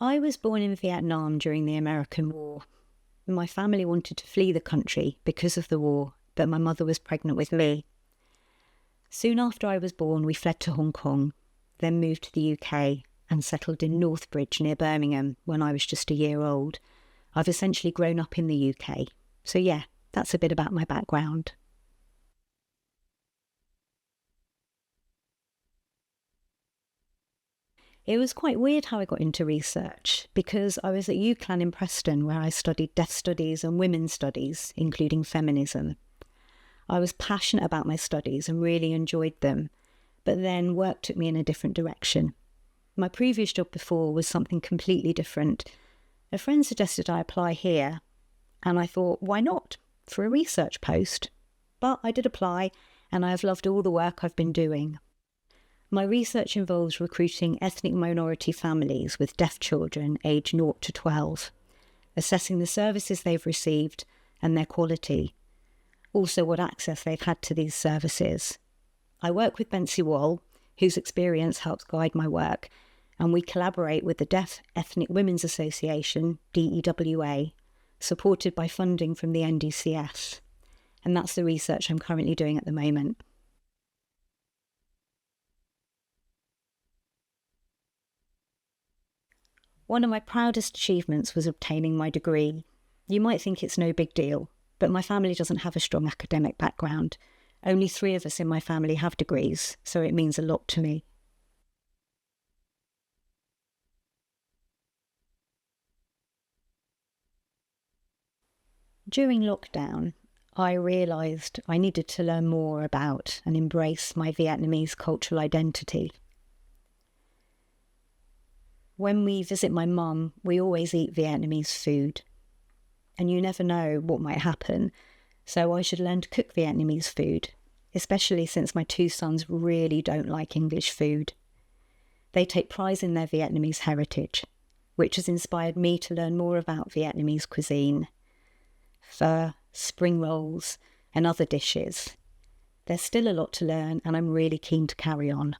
I was born in Vietnam during the American War. My family wanted to flee the country because of the war, but my mother was pregnant with me. Soon after I was born, we fled to Hong Kong, then moved to the UK and settled in Northbridge near Birmingham when I was just a year old. I've essentially grown up in the UK. So yeah, that's a bit about my background. It was quite weird how I got into research because I was at UCLan in Preston where I studied deaf studies and women's studies, including feminism. I was passionate about my studies and really enjoyed them, but then work took me in a different direction. My previous job before was something completely different. A friend suggested I apply here, and I thought, why not, for a research post? But I did apply, and I have loved all the work I've been doing. My research involves recruiting ethnic minority families with deaf children aged 0 to 12, assessing the services they've received and their quality, also what access they've had to these services. I work with Bencie Woll, whose experience helps guide my work, and we collaborate with the Deaf Ethnic Women's Association, DEWA, supported by funding from the NDCS. And that's the research I'm currently doing at the moment. One of my proudest achievements was obtaining my degree. You might think it's no big deal, but my family doesn't have a strong academic background. Only 3 of us in my family have degrees, so it means a lot to me. During lockdown, I realised I needed to learn more about and embrace my Vietnamese cultural identity. When we visit my mum, we always eat Vietnamese food. And you never know what might happen, so I should learn to cook Vietnamese food, especially since my 2 sons really don't like English food. They take pride in their Vietnamese heritage, which has inspired me to learn more about Vietnamese cuisine. Pho, spring rolls, and other dishes. There's still a lot to learn, and I'm really keen to carry on.